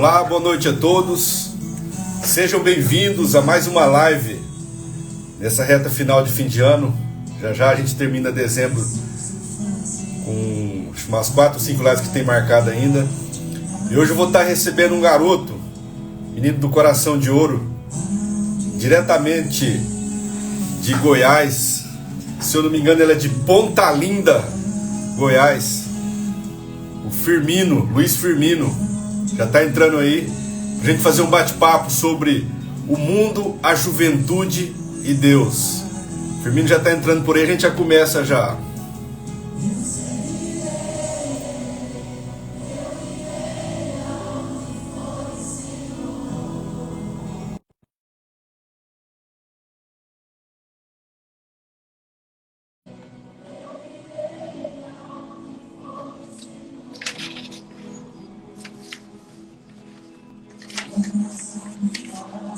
Olá, boa noite a todos. Sejam bem-vindos a mais uma live nessa reta final de fim de ano. Já já a gente termina dezembro com umas 4 ou 5 lives que tem marcado ainda. E hoje eu vou estar recebendo um garoto, menino do coração de ouro, diretamente de Goiás. Se eu não me engano, ele é de Ponta Linda, Goiás. O Firmino, Luiz Firmino, já está entrando aí pra gente fazer um bate-papo sobre o mundo, a juventude e Deus. O Firmino já está entrando por aí, a gente já começa já.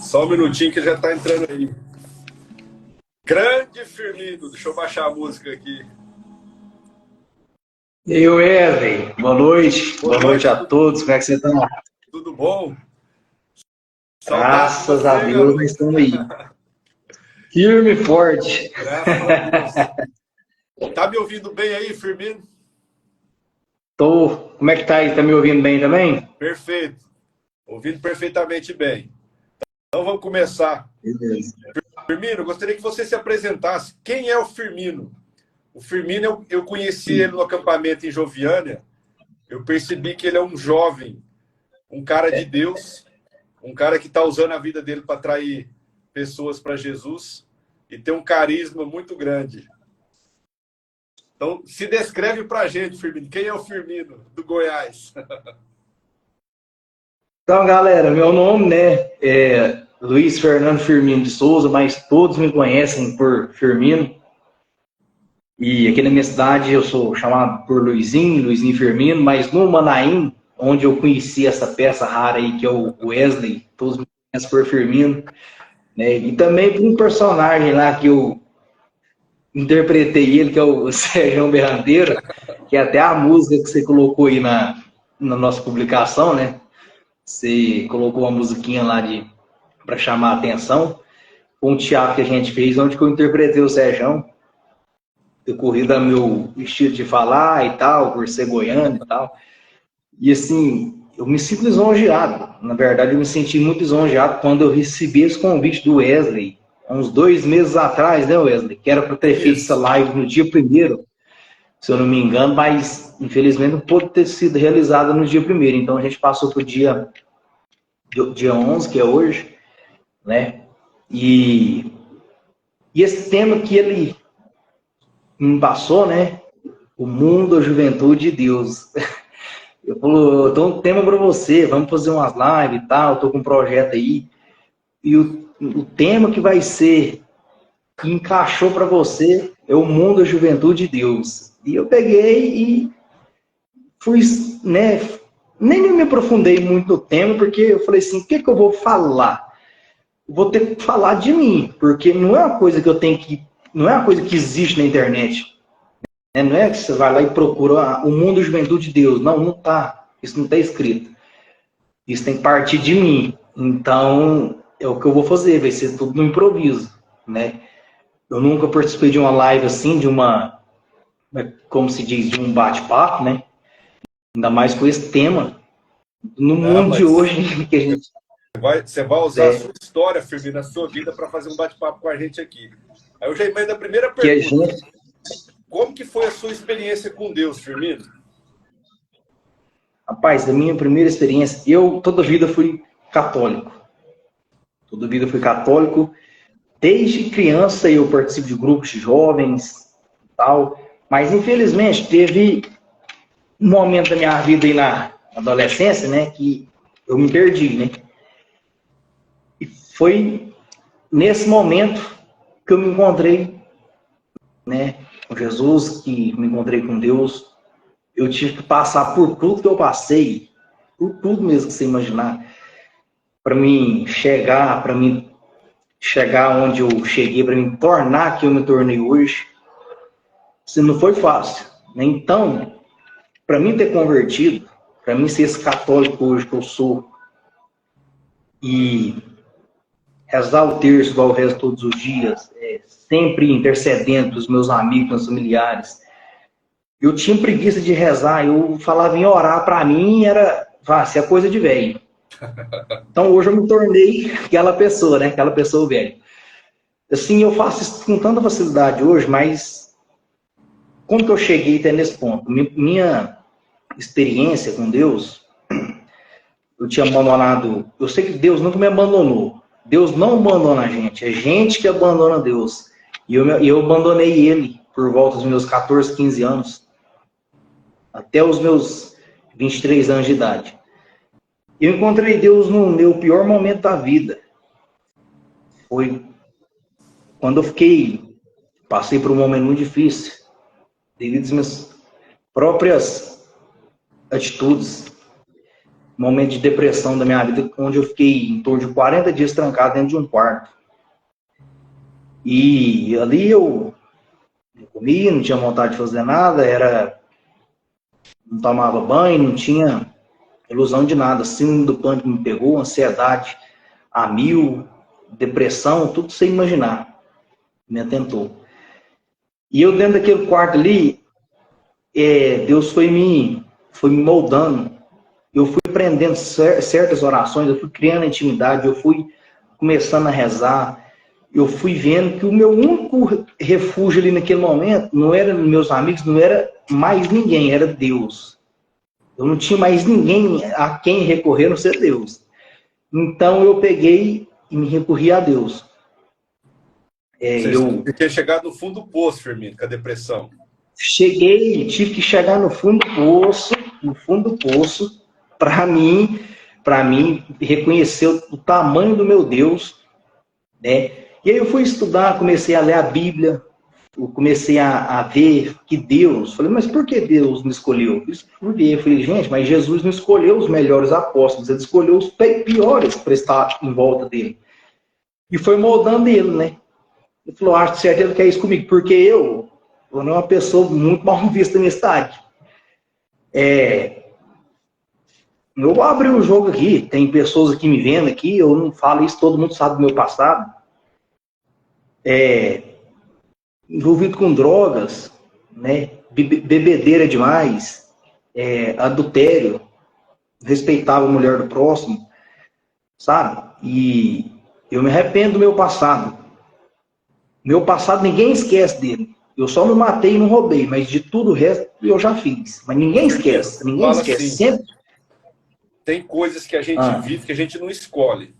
Só um minutinho que já está entrando aí. Grande Firmino, deixa eu baixar a música aqui. E aí, Wesley, boa noite. Boa noite a todos, como é que você está? Tudo bom? Graças a Deus, nós estamos aí. Firme e forte. Graças a Deus. Tá me ouvindo bem aí, Firmino? Tô. Como é que tá aí? Tá me ouvindo bem também? Perfeito. Ouvindo perfeitamente bem. Então vamos começar. Beleza. Firmino, gostaria que você se apresentasse. Quem é o Firmino? O Firmino, eu conheci ele no acampamento em Joviânia. Eu percebi que ele é um jovem, um cara de Deus, um cara que está usando a vida dele para atrair pessoas para Jesus e tem um carisma muito grande. Então, se descreve para a gente, Firmino. Quem é o Firmino do Goiás? Então, galera, meu nome, né, é Luiz Fernando Firmino de Souza, mas todos me conhecem por Firmino. E aqui na minha cidade eu sou chamado por Luizinho Firmino, mas no Manaim, onde eu conheci essa peça rara aí, que é o Wesley, todos me conhecem por Firmino, né? E também por um personagem lá que eu interpretei ele, que é o Sérgio Berranteiro, que é até a música que você colocou aí na nossa publicação, né? Você colocou uma musiquinha lá para chamar a atenção. Um teatro que a gente fez, onde eu interpretei o Sérgio, decorrido ao meu estilo de falar e tal, por ser goiano e tal. E assim, eu me sinto lisonjeado. Na verdade, eu me senti muito lisonjeado quando eu recebi esse convite do Wesley, há uns 2 meses atrás, né, Wesley? Que era para ter feito essa live no dia 1º, se eu não me engano, mas infelizmente não pôde ter sido realizada no dia 1º. Então a gente passou para o dia 11, que é hoje, né? E esse tema que ele me passou, né? O mundo, a juventude e Deus. Eu falo, eu tô um tema para você, vamos fazer umas lives e tal, tô com um projeto aí. E o tema que vai ser, que encaixou para você, é o mundo, a juventude e Deus. E eu peguei e fui, né, nem me aprofundei muito no tema, porque eu falei assim, o que eu vou falar? Vou ter que falar de mim, porque não é uma coisa que eu tenho que, não é uma coisa que existe na internet. Não é que você vai lá e procura o mundo, a juventude de Deus. Não, não tá. Isso não está escrito. Isso tem que partir de mim. Então, é o que eu vou fazer. Vai ser tudo no improviso, né? Eu nunca participei de uma live assim, de uma, como se diz, de um bate-papo, né? Ainda mais com esse tema. No mundo de hoje que a gente... Você vai usar a sua história, Firmino, a sua vida para fazer um bate-papo com a gente aqui. Aí eu já emendo a primeira pergunta. Como que foi a sua experiência com Deus, Firmino? Rapaz, a minha primeira experiência, eu toda a vida fui católico. Toda a vida fui católico. Desde criança eu participo de grupos de jovens e tal. Mas, infelizmente, teve um momento da minha vida aí na adolescência, né, que eu me perdi, né? E foi nesse momento que eu me encontrei, né, com Jesus, que me encontrei com Deus. Eu tive que passar por tudo que eu passei, por tudo mesmo que você imaginar, para mim chegar onde eu cheguei, para me tornar que eu me tornei hoje. Isso não foi fácil, né? Então, para mim ter convertido, para mim ser esse católico hoje que eu sou, e rezar o terço igual eu rezo todos os dias, sempre intercedendo dos meus amigos, meus familiares. Eu tinha preguiça de rezar, eu falava em orar, para mim era, se é coisa de velho. Então hoje eu me tornei aquela pessoa, né? Aquela pessoa velha. Assim, eu faço isso com tanta facilidade hoje, mas como que eu cheguei até nesse ponto? Minha experiência com Deus, eu tinha abandonado. Eu sei que Deus nunca me abandonou. Deus não abandona a gente, é gente que abandona Deus. E eu abandonei Ele por volta dos meus 14, 15 anos, até os meus 23 anos de idade. Eu encontrei Deus no meu pior momento da vida. Foi quando eu passei por um momento muito difícil, devido às minhas próprias atitudes. Momento de depressão da minha vida, onde eu fiquei em torno de 40 dias trancado dentro de um quarto. E ali eu não comia, não tinha vontade de fazer nada, não tomava banho, não tinha ilusão de nada. Síndrome do pânico me pegou, ansiedade a mil, depressão, tudo sem imaginar. Me atentou. E eu dentro daquele quarto ali, Deus foi me moldando. Eu fui aprendendo certas orações, eu fui criando intimidade, eu fui começando a rezar, eu fui vendo que o meu único refúgio ali naquele momento não era meus amigos, não era mais ninguém, era Deus. Eu não tinha mais ninguém a quem recorrer, a não ser Deus. Então eu peguei e me recorri a Deus. Você tinha chegado no fundo do poço, Firmino, com a depressão. Tive que chegar no fundo do poço, para mim reconhecer o tamanho do meu Deus, né? E aí eu fui estudar, comecei a ler a Bíblia, eu comecei a ver que Deus, falei, mas por que Deus me escolheu? Eu falei, gente, mas Jesus não escolheu os melhores apóstolos, ele escolheu os piores para estar em volta dele. E foi moldando ele, né? Ele falou, acho certo ele quer isso comigo, porque eu não é uma pessoa muito mal vista nesse estádio. Eu vou abrir o jogo aqui, tem pessoas aqui me vendo aqui, eu não falo isso, todo mundo sabe do meu passado. Envolvido com drogas, né? Bebedeira demais, adultério, respeitava a mulher do próximo, sabe? E eu me arrependo do meu passado. Meu passado ninguém esquece dele. Eu só não matei e não roubei, mas de tudo o resto eu já fiz. Mas ninguém esquece, ninguém esquece. Assim, sempre. Tem coisas que a gente vive que a gente não escolhe.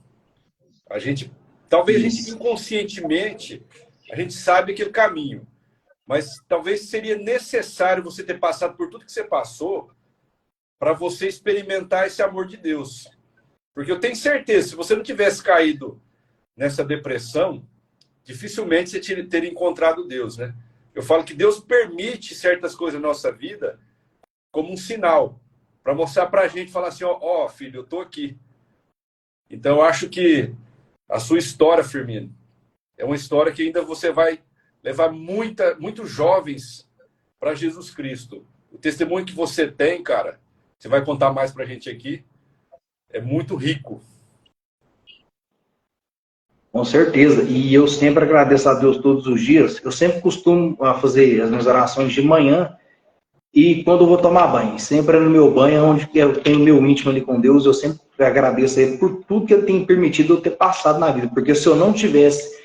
Talvez a gente inconscientemente, a gente sabe aquele caminho. Mas talvez seria necessário você ter passado por tudo que você passou para você experimentar esse amor de Deus. Porque eu tenho certeza, se você não tivesse caído nessa depressão, dificilmente você teria encontrado Deus, né? Eu falo que Deus permite certas coisas na nossa vida como um sinal, para mostrar para a gente, falar assim, ó, filho, eu estou aqui. Então, eu acho que a sua história, Firmino, é uma história que ainda você vai levar muitos jovens para Jesus Cristo. O testemunho que você tem, cara, você vai contar mais para a gente aqui, é muito rico. Com certeza. E eu sempre agradeço a Deus todos os dias. Eu sempre costumo fazer as minhas orações de manhã e quando eu vou tomar banho. Sempre é no meu banho, onde eu tenho o meu íntimo ali com Deus. Eu sempre agradeço a Ele por tudo que Ele tem permitido eu ter passado na vida. Porque se eu não tivesse,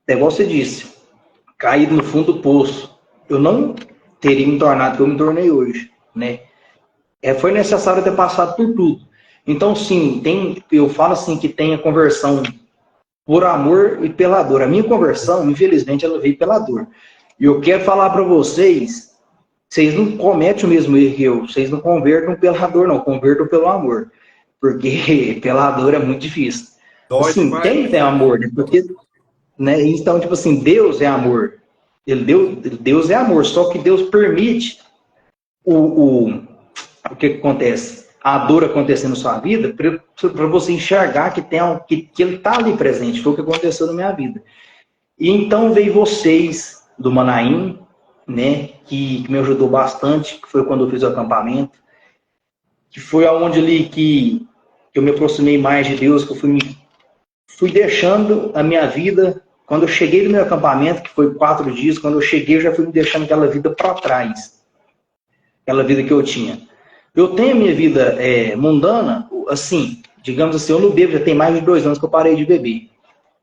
igual você disse, caído no fundo do poço, eu não teria me tornado o que eu me tornei hoje, né? Foi necessário ter passado por tudo. Então, sim, eu falo assim que tem a conversão por amor e pela dor. A minha conversão, infelizmente, ela veio pela dor. E eu quero falar para vocês, vocês não cometem o mesmo erro que eu. Vocês não convertam pela dor, não. Convertam pelo amor. Porque pela dor é muito difícil. Dói assim, demais, tem que ter amor, né? Porque, né? Então, tipo assim, Deus é amor. Deus é amor. Só que Deus permite o que acontece? A dor acontecendo na sua vida, para você enxergar que Ele está ali presente. Foi o que aconteceu na minha vida. E então veio vocês do Manaim, né, que me ajudou bastante, que foi quando eu fiz o acampamento, que foi aonde ali que eu me aproximei mais de Deus, que eu fui deixando a minha vida. Quando eu cheguei no meu acampamento, que foi 4 dias, quando eu cheguei, eu já fui me deixando aquela vida para trás. Aquela vida que eu tinha. Eu tenho a minha vida mundana, assim, digamos assim, eu não bebo, já tem mais de 2 anos que eu parei de beber.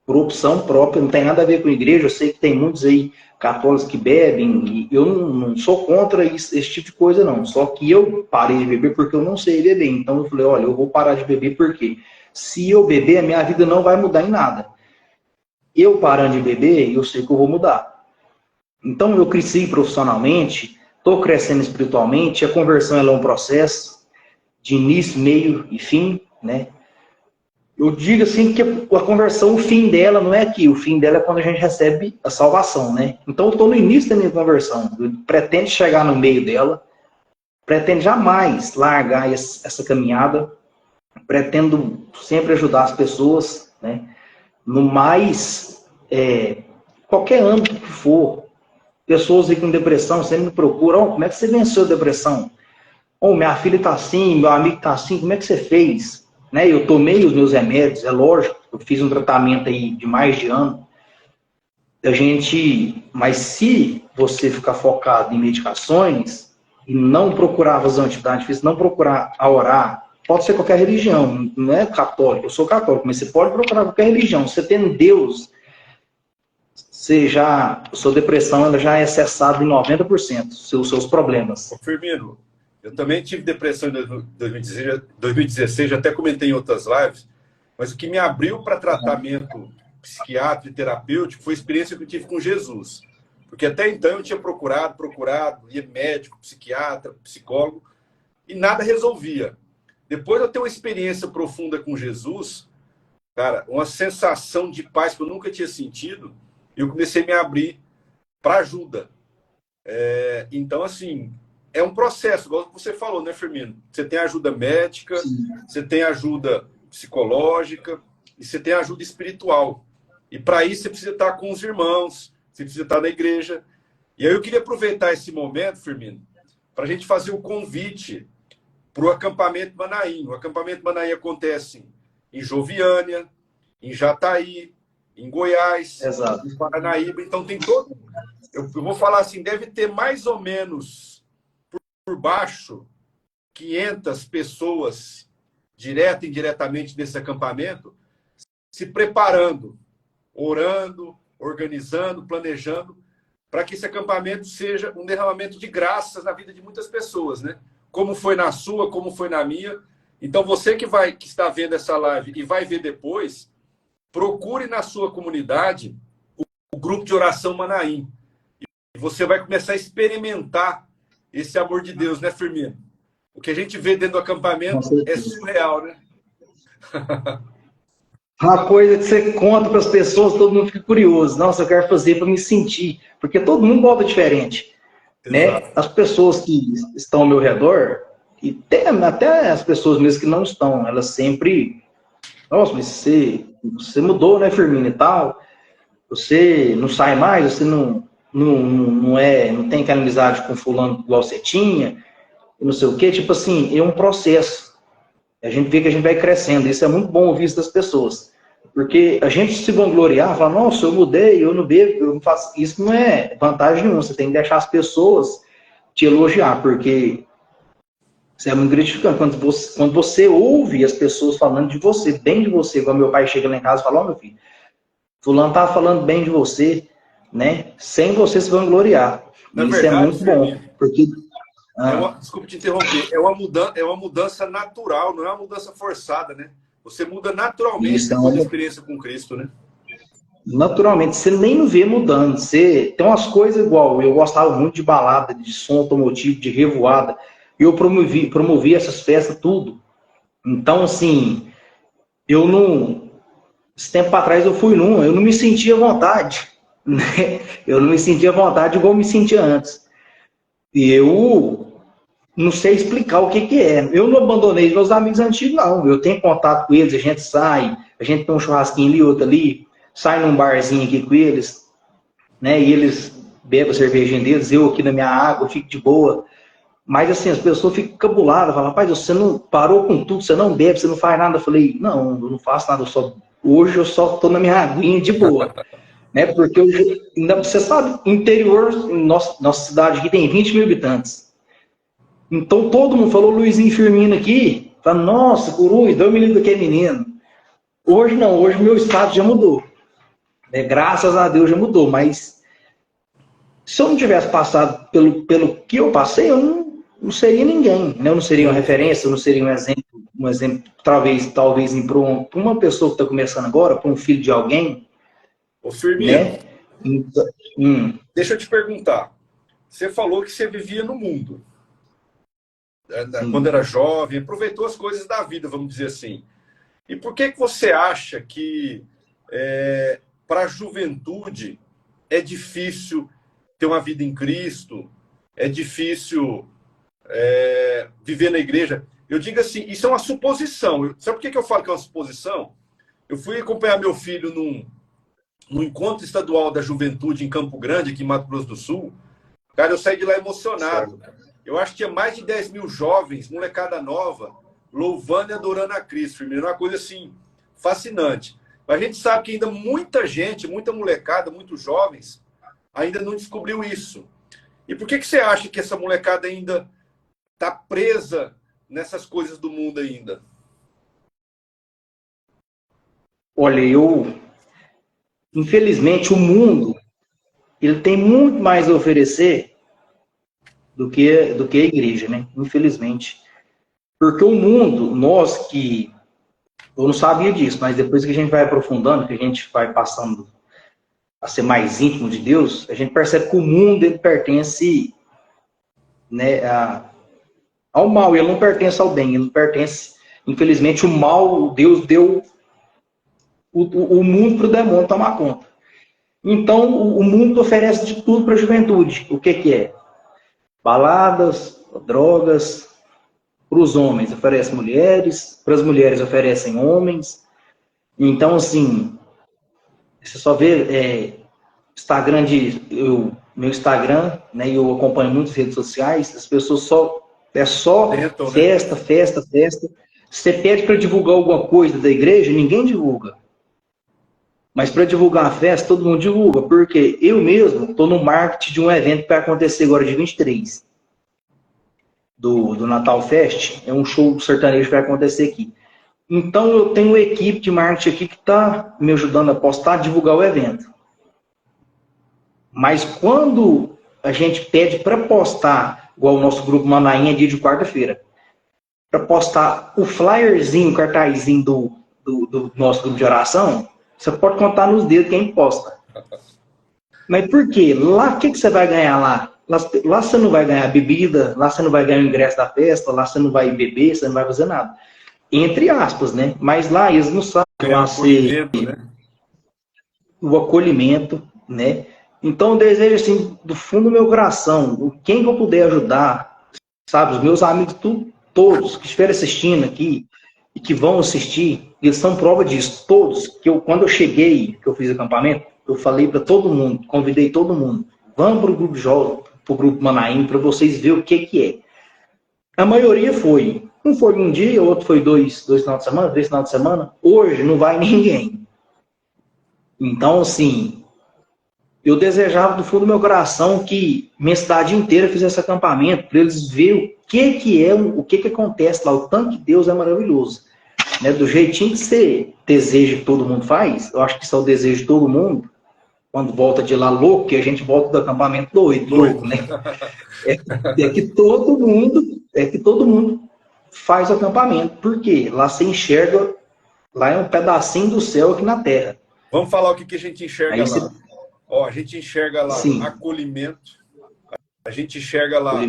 Por opção própria, não tem nada a ver com a igreja. Eu sei que tem muitos aí católicos que bebem, e eu não sou contra esse tipo de coisa, não. Só que eu parei de beber porque eu não sei beber. Então eu falei, olha, eu vou parar de beber porque se eu beber, a minha vida não vai mudar em nada. Eu parando de beber, eu sei que eu vou mudar. Então eu cresci profissionalmente, estou crescendo espiritualmente, a conversão ela é um processo de início, meio e fim, né? Eu digo assim que a conversão, o fim dela não é aqui, o fim dela é quando a gente recebe a salvação, né? Então eu estou no início da minha conversão, eu pretendo chegar no meio dela, pretendo jamais largar essa caminhada, pretendo sempre ajudar as pessoas, né? No mais, qualquer âmbito que for, pessoas aí com depressão sempre me procuram, como é que você venceu a depressão? Minha filha está assim, meu amigo está assim, como é que você fez? Né? Eu tomei os meus remédios, é lógico, eu fiz um tratamento aí de mais de ano. Mas se você ficar focado em medicações e não procurar fazer uma atividade física, não procurar orar, pode ser qualquer religião, não é católico, eu sou católico, mas você pode procurar qualquer religião. Você tem Deus, sua depressão ela já é cessada em 90%, seus problemas. Ô, Firmino, eu também tive depressão em 2016, já até comentei em outras lives, mas o que me abriu para tratamento psiquiátrico e terapêutico foi a experiência que eu tive com Jesus. Porque até então eu tinha procurado, ia médico, psiquiatra, psicólogo, e nada resolvia. Depois de eu ter uma experiência profunda com Jesus, cara, uma sensação de paz que eu nunca tinha sentido, eu comecei a me abrir para ajuda. Então, assim, é um processo, igual você falou, né, Firmino? Você tem ajuda médica, sim, você tem ajuda psicológica e você tem ajuda espiritual. E para isso você precisa estar com os irmãos, você precisa estar na igreja. E aí eu queria aproveitar esse momento, Firmino, para a gente fazer o convite para o acampamento Manaim. O acampamento Manaim acontece em Joviânia, em Jataí, em Goiás, exato, em Paranaíba. Então tem todo... Eu vou falar assim, deve ter mais ou menos por baixo 500 pessoas direta e indiretamente desse acampamento se preparando, orando, organizando, planejando para que esse acampamento seja um derramamento de graças na vida de muitas pessoas, né? Como foi na sua, como foi na minha. Então você que está vendo essa live e vai ver depois, procure na sua comunidade o grupo de oração Manaim. E você vai começar a experimentar esse amor de Deus, né, Firmino? O que a gente vê dentro do acampamento é surreal, né? Uma coisa que você conta para as pessoas, todo mundo fica curioso. Nossa, eu quero fazer para me sentir. Porque todo mundo volta diferente. Né? As pessoas que estão ao meu redor, e até as pessoas mesmo que não estão, elas sempre... Nossa, mas você mudou, né, Firmino, e tal? Você não sai mais, você não tem aquela amizade com fulano igual você tinha, não sei o quê. Tipo assim, é um processo. A gente vê que a gente vai crescendo. Isso é muito bom ouvir isso das pessoas. Porque a gente se vangloriar, falar, nossa, eu mudei, eu não bebo, eu não faço... Isso não é vantagem nenhuma. Você tem que deixar as pessoas te elogiar, porque isso é muito gratificante. Quando você ouve as pessoas falando de você, bem de você, quando meu pai chega lá em casa e fala, meu filho, fulano tá falando bem de você, né? Sem você se vangloriar. Isso verdade, é muito bom. Porque... desculpe te interromper. É uma mudança natural, não é uma mudança forçada, né? Você muda naturalmente depois da experiência com Cristo, né? Naturalmente, você nem não vê mudando. Você tem umas coisas igual. Eu gostava muito de balada, de som automotivo, de revoada. E eu promovi essas festas, tudo. Então, assim, eu não... Esse tempo atrás eu fui eu não me sentia à vontade. Né? Eu não me sentia à vontade igual eu me sentia antes. E eu não sei explicar o que é. Eu não abandonei meus amigos antigos, não. Eu tenho contato com eles, a gente sai, a gente tem um churrasquinho ali, outro ali, sai num barzinho aqui com eles, né? E eles bebem a cervejinha deles, eu aqui na minha água, fico de boa. Mas assim, as pessoas ficam cabuladas, falam, rapaz, você não parou com tudo, você não bebe, você não faz nada. Eu falei, não, eu não faço nada, hoje eu só tô na minha aguinha de boa. Né? Porque ainda, você sabe, interior, nossa cidade aqui tem 20 mil habitantes. Então todo mundo falou Luizinho Firmino aqui, fala, nossa, Coruja, deu me livro daquele menino. Hoje não, hoje meu estado já mudou. Né? Graças a Deus já mudou, mas se eu não tivesse passado pelo que eu passei, eu não seria ninguém. Né? Eu não seria uma referência, eu não seria um exemplo talvez para uma pessoa que está começando agora, para um filho de alguém. Ô, Firmino, Né? Então, deixa eu te perguntar. Você falou que você vivia no mundo. Quando era jovem, aproveitou as coisas da vida, vamos dizer assim. E por que você acha que para a juventude é difícil ter uma vida em Cristo, é difícil viver na igreja? Eu digo assim, isso é uma suposição. Sabe por que eu falo que é uma suposição? Eu fui acompanhar meu filho num encontro estadual da juventude em Campo Grande, aqui em Mato Grosso do Sul. Cara, eu saí de lá emocionado. Eu acho que tinha mais de 10 mil jovens, molecada nova, louvando e adorando a Cristo. Firmino, uma coisa assim, fascinante. Mas a gente sabe que ainda muita gente, muita molecada, muitos jovens, ainda não descobriu isso. E por que você acha que essa molecada ainda está presa nessas coisas do mundo ainda? Olha, infelizmente, o mundo, ele tem muito mais a oferecer do que a igreja, né? Infelizmente. Porque o mundo, eu não sabia disso, mas depois que a gente vai aprofundando, que a gente vai passando a ser mais íntimo de Deus, a gente percebe que o mundo, ele pertence, né, ao mal, ele não pertence ao bem, ele não pertence, infelizmente, o mal, Deus deu o mundo para o demônio tomar conta. Então, o mundo oferece de tudo para a juventude. O que é? Baladas, drogas. Para os homens oferece mulheres, para as mulheres oferecem homens. Então, assim, você só vê Instagram meu Instagram, né? Eu acompanho muitas redes sociais, as pessoas só Tentam, né? festa, festa, festa. Você pede para divulgar alguma coisa da igreja, ninguém divulga. Mas para divulgar a festa, todo mundo divulga, porque eu mesmo estou no marketing de um evento que vai acontecer agora de 23. Do Natal Fest, é um show sertanejo que vai acontecer aqui. Então eu tenho uma equipe de marketing aqui que está me ajudando a postar, divulgar o evento. Mas quando a gente pede para postar, igual o nosso grupo Manaim é dia de quarta-feira, para postar o flyerzinho, o cartazinho do nosso grupo de oração, você pode contar nos dedos quem posta. Mas por quê? Lá, o que você vai ganhar lá? Lá você não vai ganhar bebida, lá você não vai ganhar o ingresso da festa, lá você não vai beber, você não vai fazer nada. Entre aspas, né? Mas lá eles não sabem Criar acolhimento, né? O acolhimento, né? Então eu desejo, assim, do fundo do meu coração, quem eu puder ajudar, sabe? Os meus amigos, todos que estiverem assistindo aqui e que vão assistir, eles são prova disso. Todos, quando eu cheguei, que eu fiz acampamento, eu falei para todo mundo, convidei todo mundo, vamos para o grupo jovem, para o grupo Manaim, para vocês verem o que é. A maioria foi. Um foi um dia, outro foi dois finais de semana, 3 finais de semana. Hoje não vai ninguém. Então, assim, eu desejava do fundo do meu coração que minha cidade inteira fizesse acampamento, para eles verem o que acontece lá, o tanto que Deus é maravilhoso. Né? Do jeitinho que você deseja que todo mundo faz, eu acho que isso é o desejo de todo mundo, quando volta de lá louco, que a gente volta do acampamento louco, né? É que todo mundo faz o acampamento. Por quê? Lá você enxerga, lá é um pedacinho do céu aqui na terra. Vamos falar o que a gente enxerga Aí lá. Ó, a gente enxerga lá Sim. acolhimento, a gente enxerga lá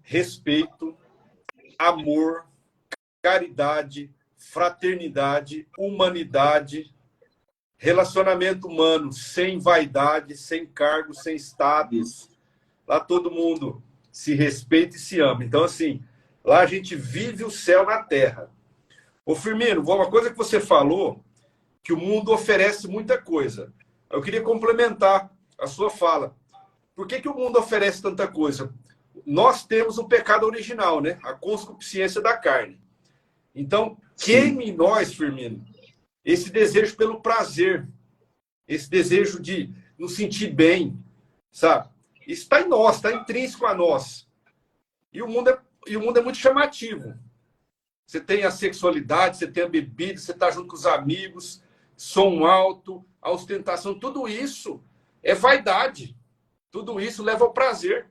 respeito, amor, caridade, fraternidade, humanidade, relacionamento humano, sem vaidade, sem cargo, sem status. Lá todo mundo se respeita e se ama. Então, assim, lá a gente vive o céu na terra. Ô, Firmino, uma coisa que você falou, que o mundo oferece muita coisa. Eu queria complementar a sua fala. Por que o mundo oferece tanta coisa? nós temos o pecado original, né? A concupiscência da carne. Então, queime em nós, Firmino, esse desejo pelo prazer, esse desejo de nos sentir bem, sabe? Isso está em nós, está intrínseco a nós. E o mundo é muito chamativo. Você tem a sexualidade, você tem a bebida, você está junto com os amigos, som alto, a ostentação, tudo isso é vaidade. Tudo isso leva ao prazer.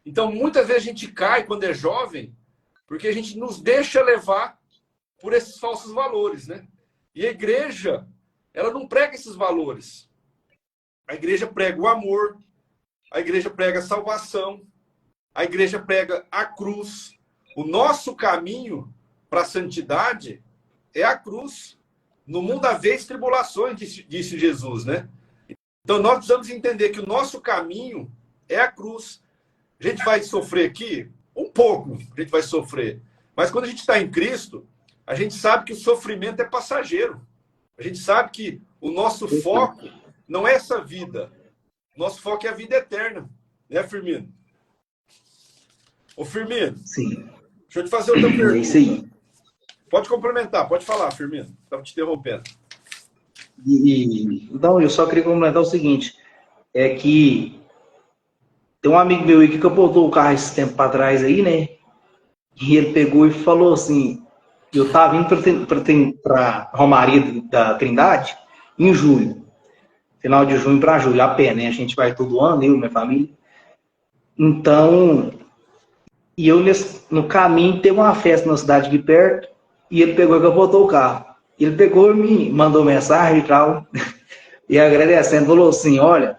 Então, muitas vezes a gente cai quando é jovem, porque a gente nos deixa levar por esses falsos valores, né? E a igreja, ela não prega esses valores. A igreja prega o amor, a igreja prega a salvação, a igreja prega a cruz. O nosso caminho para a santidade é a cruz. No mundo haveis tribulações, disse Jesus, né? Então, nós precisamos entender que o nosso caminho é a cruz. A gente vai sofrer aqui? Um pouco a gente vai sofrer. Mas quando a gente está em Cristo, a gente sabe que o sofrimento é passageiro. A gente sabe que o nosso foco não é essa vida. Nosso foco é a vida eterna. Né, Firmino? Ô, Firmino. Sim. Deixa eu te fazer outra pergunta. É isso aí. Pode complementar, pode falar, Firmino. Estava te interrompendo. Então, eu só queria complementar o seguinte, é que tem um amigo meu aí que capotou o carro esse tempo para trás aí, né? E ele pegou e falou assim, eu tava indo para Romaria da Trindade em julho, final de junho para julho, a pé, né? A gente vai todo ano, eu e minha família. Então, e eu no caminho teve uma festa na cidade aqui perto, e ele pegou e capotou o carro. Ele pegou e me mandou mensagem e tal, e agradecendo, falou assim, olha,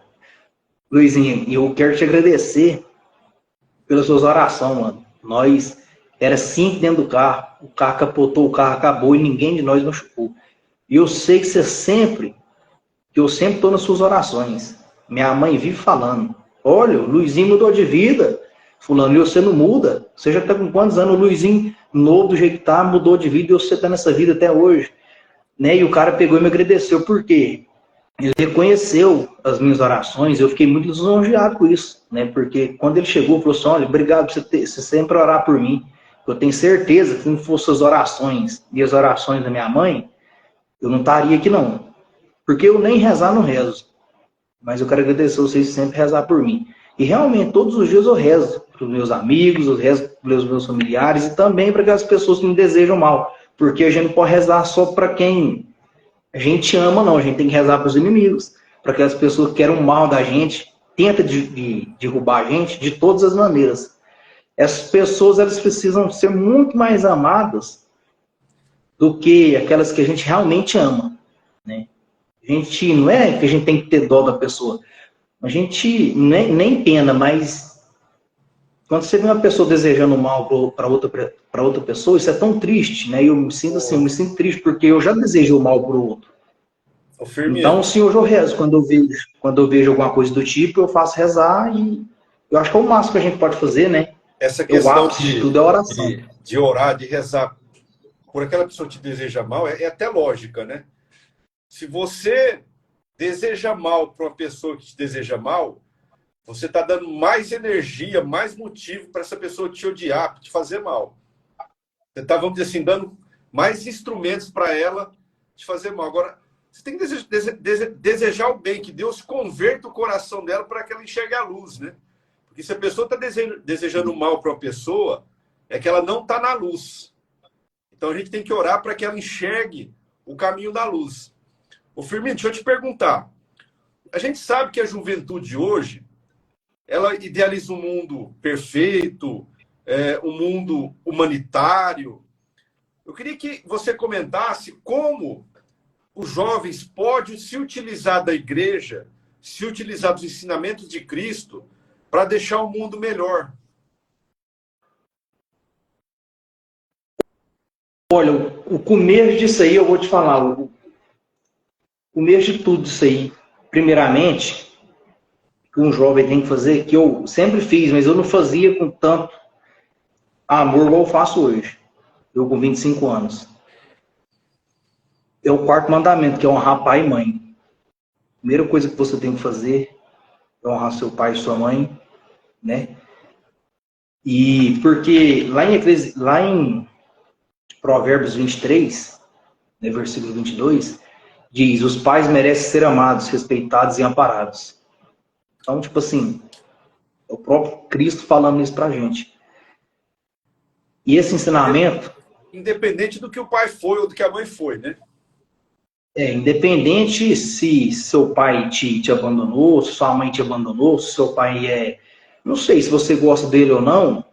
Luizinho, eu quero te agradecer pelas suas orações, mano. Nós, era 5 dentro do carro, o carro capotou, o carro acabou e ninguém de nós machucou. E eu sei que eu sempre estou nas suas orações. Minha mãe vive falando, olha, o Luizinho mudou de vida, fulano, e você não muda. Você já está com quantos anos? O Luizinho, novo do jeito que tá, mudou de vida e você está nessa vida até hoje. Né? E o cara pegou e me agradeceu, por quê? Ele reconheceu as minhas orações, eu fiquei muito lisonjeado com isso, né? Porque quando ele chegou, falou assim, olha, obrigado por você sempre orar por mim. Eu tenho certeza que se não fossem as orações e as orações da minha mãe, eu não estaria aqui não. Porque eu nem rezar não rezo. Mas eu quero agradecer vocês sempre rezar por mim. E realmente, todos os dias eu rezo para os meus amigos, eu rezo para os meus familiares e também para aquelas pessoas que me desejam mal. Porque a gente não pode rezar só para quem a gente ama, não. A gente tem que rezar para os inimigos, para aquelas pessoas que querem o mal da gente, tenta derrubar a gente de todas as maneiras. Essas pessoas, elas precisam ser muito mais amadas do que aquelas que a gente realmente ama, né? A gente, não é que a gente tem que ter dó da pessoa. A gente nem pena, mas quando você vê uma pessoa desejando mal para outra pessoa, isso é tão triste, né? Eu me sinto assim, eu me sinto triste porque eu já desejo o mal para o outro. Então, sim, hoje eu rezo. Quando eu vejo alguma coisa do tipo, eu faço rezar e eu acho que é o máximo que a gente pode fazer, né? Essa questão de tudo é oração. De orar, de rezar por aquela pessoa que te deseja mal, é até lógica, né? Se você deseja mal para uma pessoa que te deseja mal, você está dando mais energia, mais motivo para essa pessoa te odiar, para te fazer mal. Você está, vamos dizer assim, dando mais instrumentos para ela te fazer mal. Agora, você tem que desejar o bem, que Deus converta o coração dela para que ela enxergue a luz, né? Porque se a pessoa está desejando mal para uma pessoa, é que ela não está na luz. Então a gente tem que orar para que ela enxergue o caminho da luz. Ô Firmino, deixa eu te perguntar. A gente sabe que a juventude hoje, ela idealiza um mundo perfeito, um mundo humanitário. Eu queria que você comentasse como os jovens podem se utilizar da igreja, se utilizar dos ensinamentos de Cristo para deixar o mundo melhor. Olha, o começo disso aí, eu vou te falar, o começo de tudo isso aí, primeiramente, que um jovem tem que fazer, que eu sempre fiz, mas eu não fazia com tanto amor igual eu faço hoje, eu com 25 anos. É o 4º mandamento, que é honrar pai e mãe. Primeira coisa que você tem que fazer é honrar seu pai e sua mãe, né? E porque lá em Provérbios 23, né, versículo 22, diz: os pais merecem ser amados, respeitados e amparados. Então, tipo assim, é o próprio Cristo falando isso pra gente. E esse ensinamento... Independente do que o pai foi ou do que a mãe foi, né? Independente se seu pai te abandonou, se sua mãe te abandonou, se seu pai é... Não sei se você gosta dele ou não,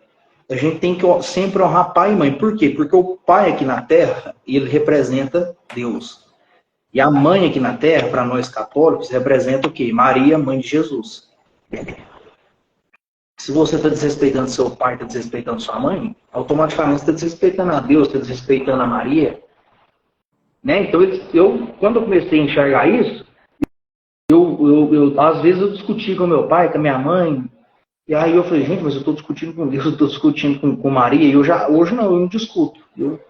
a gente tem que sempre honrar pai e mãe. Por quê? Porque o pai aqui na Terra, ele representa Deus. E a mãe aqui na Terra, para nós católicos, representa o quê? Maria, mãe de Jesus. Se você está desrespeitando seu pai, está desrespeitando sua mãe, automaticamente você está desrespeitando a Deus, está desrespeitando a Maria. Né? Então, quando eu comecei a enxergar isso, às vezes eu discuti com meu pai, com a minha mãe, e aí eu falei, gente, mas eu estou discutindo com Deus, eu estou discutindo com Maria, e hoje eu não discuto. Eu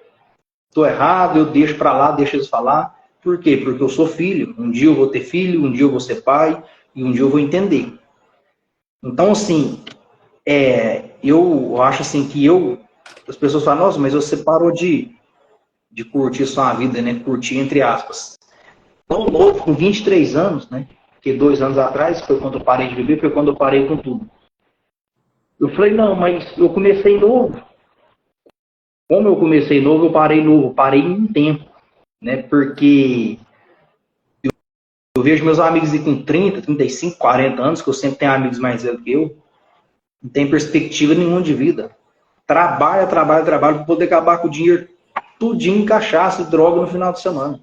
estou errado, eu deixo para lá, deixo eles falar. Por quê? Porque eu sou filho. Um dia eu vou ter filho, um dia eu vou ser pai, e um dia eu vou entender. Então, assim, eu acho assim que as pessoas falam, nossa, mas você parou de curtir sua vida, né? Curtir entre aspas. Tão novo, com 23 anos, né? Porque 2 anos atrás foi quando eu parei de beber, foi quando eu parei com tudo. Eu falei, não, mas eu comecei novo. Como eu comecei novo, eu parei novo. Parei em um tempo, né? Porque eu vejo meus amigos aí com 30, 35, 40 anos, que eu sempre tenho amigos mais velhos que eu, não tem perspectiva nenhuma de vida. Trabalha para poder acabar com o dinheiro tudinho em cachaça e droga no final de semana.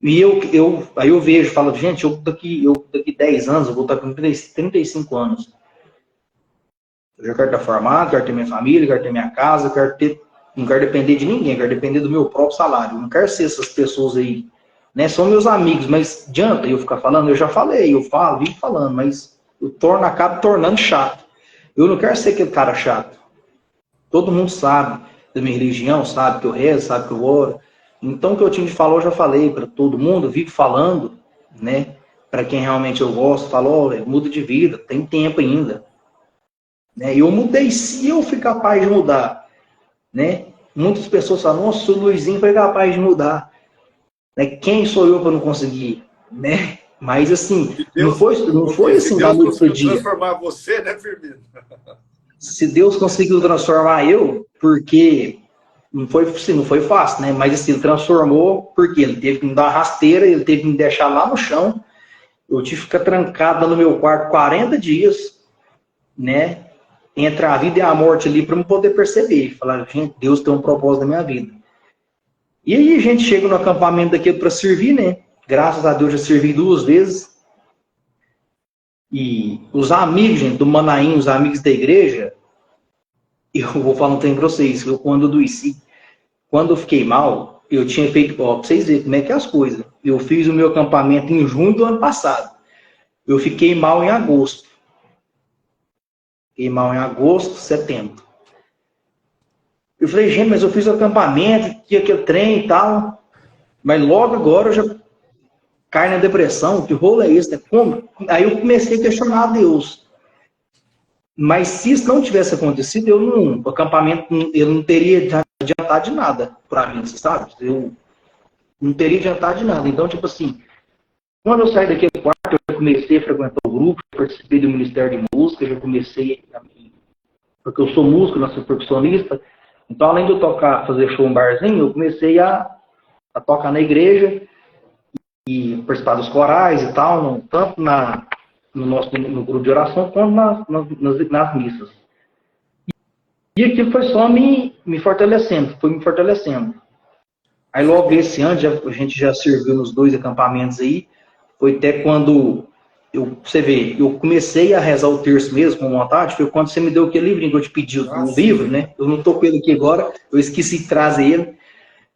E aí eu vejo, falo, gente, eu daqui 10 anos, eu vou estar com 35 anos. Eu já quero estar formado, quero ter minha família, quero ter minha casa, não quero depender de ninguém, quero depender do meu próprio salário. Eu não quero ser essas pessoas aí, né? São meus amigos, mas adianta eu ficar falando? Eu já falei, eu falo, vivo falando, mas acabo tornando chato. Eu não quero ser aquele cara chato. Todo mundo sabe da minha religião, sabe que eu rezo, sabe que eu oro. Então, o que eu tinha de falar, eu já falei para todo mundo, vivo falando, né? Para quem realmente eu gosto, falo, muda de vida, tem tempo ainda. Né? Eu mudei, se eu fui capaz de mudar, né? Muitas pessoas falam, nossa, o Luizinho foi capaz de mudar. Né? Quem sou eu para não conseguir? Né? Mas assim, Deus, não foi assim da noite pro dia. Transformar você, né, Firmino? Se Deus conseguiu transformar eu, porque não foi fácil, né? Mas assim, ele transformou, porque ele teve que me dar uma rasteira, ele teve que me deixar lá no chão. Eu tive que ficar trancada no meu quarto 40 dias, né? Entre a vida e a morte ali, para eu poder perceber. Falar, gente, Deus tem um propósito na minha vida. E aí a gente chega no acampamento daquele para servir, né? Graças a Deus já servi 2 vezes. E os amigos, gente, do Manaim, os amigos da igreja, eu vou falar um tempo para vocês, quando eu adoeci, quando eu fiquei mal, eu tinha feito, ó, pra vocês verem como é que é as coisas. Eu fiz o meu acampamento em junho do ano passado. Eu fiquei mal em agosto. Fiquei mal em agosto, setembro. Eu falei, gente, mas eu fiz o acampamento, tinha aquele trem e tal. Mas logo agora eu já caí na depressão. Que rolo é esse? Né? Como? Aí eu comecei a questionar a Deus. Mas se isso não tivesse acontecido, o acampamento ele não teria adiantado de nada para mim, sabe? Eu não teria adiantado de nada. Então, tipo assim, quando eu saí daquele quarto, eu comecei a frequentar o grupo, participei do Ministério de Música, já comecei, porque eu sou músico, não sou percussionista. Então, além de eu fazer show em barzinho, eu comecei a tocar na igreja e participar dos corais e tal, tanto no grupo de oração quanto nas missas. E aquilo foi só me fortalecendo, foi me fortalecendo. Aí logo esse ano, a gente já serviu nos 2 acampamentos aí, foi até quando, você vê, eu comecei a rezar o terço mesmo com vontade, foi quando você me deu aquele livrinho que eu te pedi, o livro, né? Eu não estou com ele aqui agora, eu esqueci de trazer ele.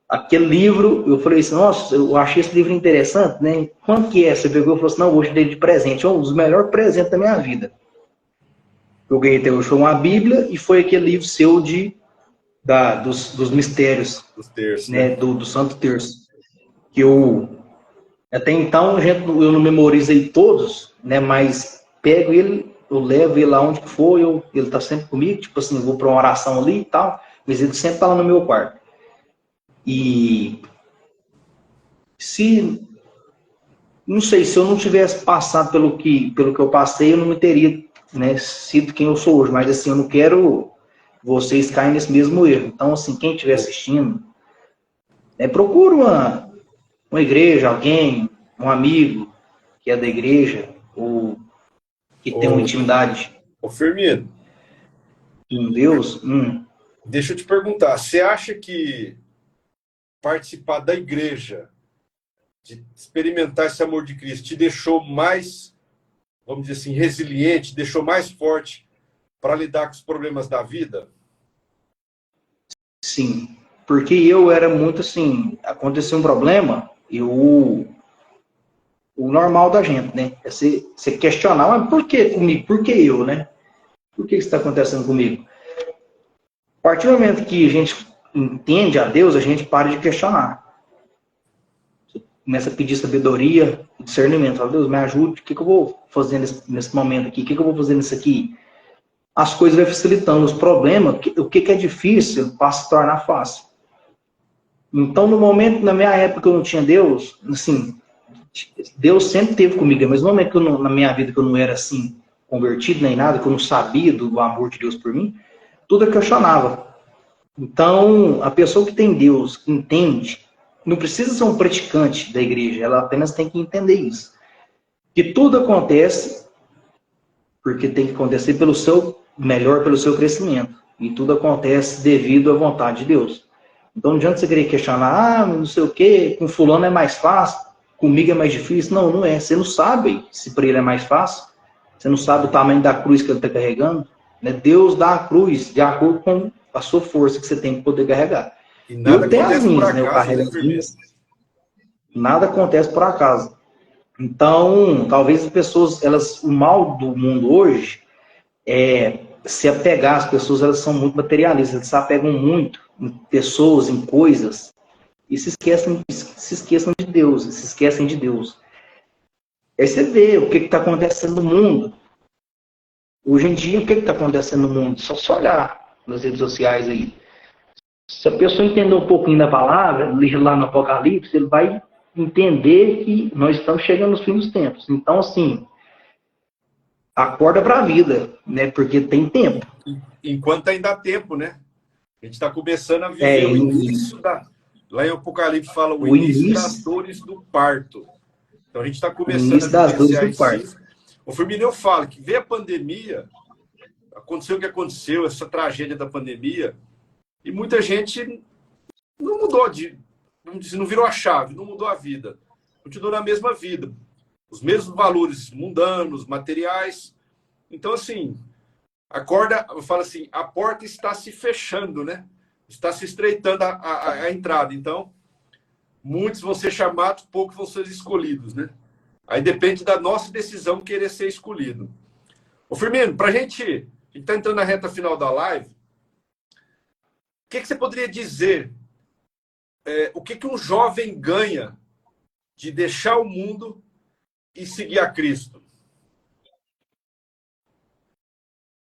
Aquele livro, eu falei assim, nossa, eu achei esse livro interessante, né? Quanto que é? Você pegou e falou assim, não, hoje dei de presente. É um dos melhores presentes da minha vida. Eu ganhei até hoje foi uma Bíblia e foi aquele livro seu dos mistérios, dos terços, né? Do Santo Terço. Que até então, eu não memorizei todos, né? Mas pego ele eu levo ele aonde que for, ele tá sempre comigo, tipo assim, eu vou para uma oração ali e tal, mas ele sempre tá lá no meu quarto. E se, não sei, se eu não tivesse passado pelo que eu passei, eu não teria, né, sido quem eu sou hoje, mas assim, eu não quero vocês caem nesse mesmo erro. Então, assim, quem estiver assistindo, procura uma igreja, alguém, um amigo que é da igreja, ou que tem uma Ô, intimidade ô Firmino, com Deus. deixa eu te perguntar, você acha que participar da igreja, de experimentar esse amor de Cristo, te deixou mais, vamos dizer assim, resiliente, deixou mais forte para lidar com os problemas da vida? Sim, porque eu era muito assim, aconteceu um problema, o normal da gente, né? É você questionar, mas por que comigo? Por que eu, né? Por que isso está acontecendo comigo? A partir do momento que a gente entende a Deus, a gente para de questionar. Começa a pedir sabedoria, discernimento. Fala, Deus, me ajude, o que eu vou fazer nesse momento aqui? O que eu vou fazer nisso aqui? As coisas vão facilitando. Os problemas, o que é difícil, passa a se tornar fácil. Então, no momento, na minha época, eu não tinha Deus, assim, Deus sempre esteve comigo, mas no momento que na minha vida que eu não era assim, convertido nem nada, que eu não sabia do amor de Deus por mim, tudo eu questionava. Então, a pessoa que tem Deus, que entende, não precisa ser um praticante da igreja, ela apenas tem que entender isso. Que tudo acontece porque tem que acontecer pelo seu melhor, pelo seu crescimento. E tudo acontece devido à vontade de Deus. Então não adianta você querer questionar, não sei o quê, com fulano é mais fácil, comigo é mais difícil. Não, não é. Você não sabe se para ele é mais fácil. Você não sabe o tamanho da cruz que ele está carregando. Né? Deus dá a cruz de acordo com a sua força que você tem que poder carregar. E nada Eu tenho as acontece por minhas, né? Eu acaso, carrego né, as Firmino? minhas. Nada acontece por acaso. Então, talvez as pessoas, o mal do mundo hoje é se apegar. As pessoas, elas são muito materialistas, elas se apegam muito em pessoas, em coisas, e se esqueçam de Deus, se esquecem de Deus. Aí você vê o que está acontecendo no mundo. Hoje em dia, o que está acontecendo no mundo? Só olhar nas redes sociais aí. Se a pessoa entender um pouquinho da palavra, ler lá no Apocalipse, ele vai entender que nós estamos chegando nos fins dos tempos. Então, assim, acorda para a vida, né? Porque tem tempo. Enquanto ainda há tempo, né? A gente está começando a É, viver o início da. Lá em Apocalipse fala o início das dores do parto. Então a gente está o começando a início das dores vivenciar do isso sim. parto. O Firmino, eu falo que veio a pandemia, aconteceu o que aconteceu, essa tragédia da pandemia, e muita gente não mudou vamos dizer, não virou a chave, não mudou a vida. Continuou na mesma vida. Os mesmos valores mundanos, materiais. Então, assim, eu falo assim, a porta está se fechando, né? Está se estreitando a entrada. Então, muitos vão ser chamados, poucos vão ser escolhidos, né? Aí depende da nossa decisão querer ser escolhido. Ô Firmino, a gente está entrando na reta final da live, o que você poderia dizer? O que um jovem ganha de deixar o mundo e seguir a Cristo?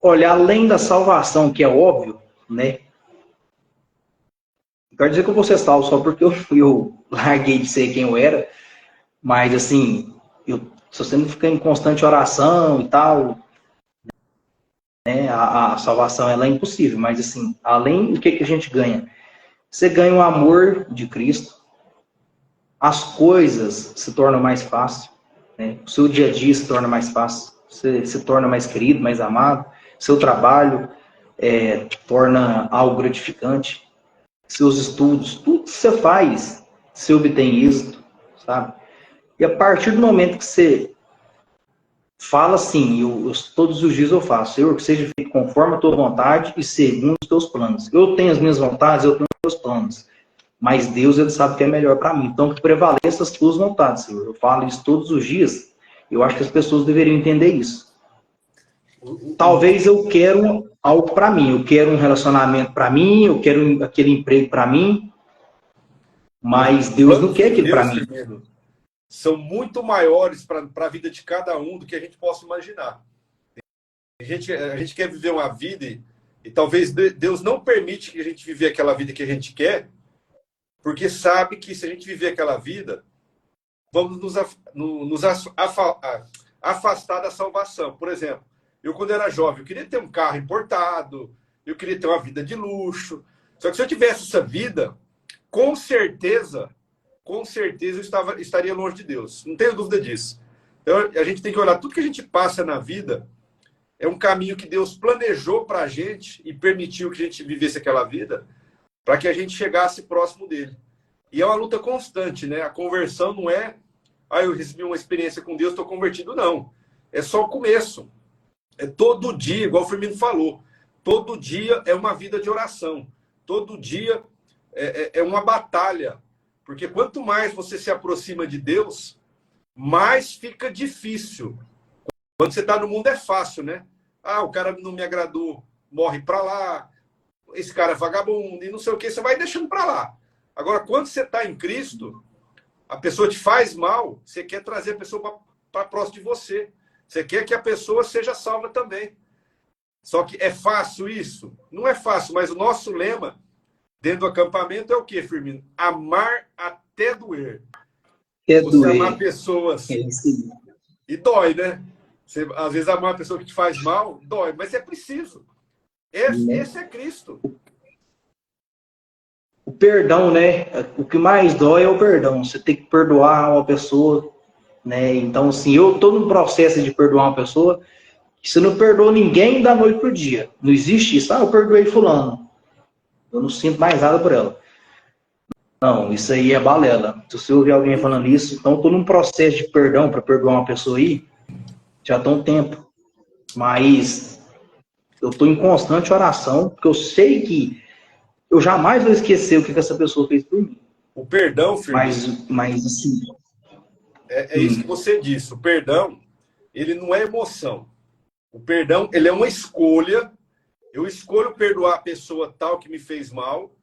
Olha, além da salvação, que é óbvio, né? Não quero dizer que eu vou ser salvo só porque eu larguei de ser quem eu era, mas assim, se você não ficar em constante oração e tal, né, a salvação ela é impossível, mas assim, além do que a gente ganha? Você ganha o amor de Cristo, as coisas se tornam mais fáceis, né? O seu dia a dia se torna mais fácil, você se torna mais querido, mais amado, seu trabalho torna algo gratificante, seus estudos, tudo que você faz, você obtém êxito, sabe? E a partir do momento que você fala assim, todos os dias eu faço, Senhor, que seja feito conforme a tua vontade e segundo os teus planos. Eu tenho as minhas vontades, eu tenho os meus planos, mas Deus, ele sabe o que é melhor para mim. Então, que prevaleça as tuas vontades, Senhor. Eu falo isso todos os dias. Eu acho que as pessoas deveriam entender isso. Talvez eu quero algo para mim, eu quero um relacionamento para mim, eu quero aquele emprego para mim, mas Deus não Planos quer de aquilo para Deus, mim. Firmino, são muito maiores para a vida de cada um do que a gente possa imaginar. A gente quer viver uma vida e talvez Deus não permite que a gente viver aquela vida que a gente quer, porque sabe que se a gente viver aquela vida, vamos afastar da salvação. Por exemplo, eu quando era jovem, eu queria ter um carro importado, eu queria ter uma vida de luxo. Só que se eu tivesse essa vida, com certeza eu estaria longe de Deus. Não tenho dúvida disso. Então, a gente tem que olhar tudo que a gente passa na vida. É um caminho que Deus planejou para a gente e permitiu que a gente vivesse aquela vida para que a gente chegasse próximo dele. E é uma luta constante, né? A conversão não é, eu recebi uma experiência com Deus, estou convertido, não. É só o começo. É todo dia, igual o Firmino falou, todo dia é uma vida de oração. Todo dia é uma batalha. Porque quanto mais você se aproxima de Deus, mais fica difícil. Quando você está no mundo é fácil, né? O cara não me agradou, morre para lá, esse cara é vagabundo e não sei o que, você vai deixando para lá. Agora, quando você está em Cristo, a pessoa te faz mal, você quer trazer a pessoa para próximo de você. Você quer que a pessoa seja salva também. Só que é fácil isso? Não é fácil, mas o nosso lema dentro do acampamento é o quê, Firmino? Amar até doer. Você amar pessoas. E dói, né? Você, às vezes, amar uma pessoa que te faz mal, dói, mas é preciso. Esse é Cristo. O perdão, né? O que mais dói é o perdão. Você tem que perdoar uma pessoa, né? Então, assim, eu estou no processo de perdoar uma pessoa. Você não perdoa ninguém da noite pro dia. Não existe isso. Eu perdoei fulano. Eu não sinto mais nada por ela. Não, isso aí é balela. Se você ouvir alguém falando isso, então eu estou num processo de perdão para perdoar uma pessoa aí. Já está um tempo, mas eu estou em constante oração, porque eu sei que eu jamais vou esquecer o que essa pessoa fez por mim. O perdão, Firmino, mas assim... É isso que você disse. O perdão, ele não é emoção. O perdão, ele é uma escolha. Eu escolho perdoar a pessoa tal que me fez mal,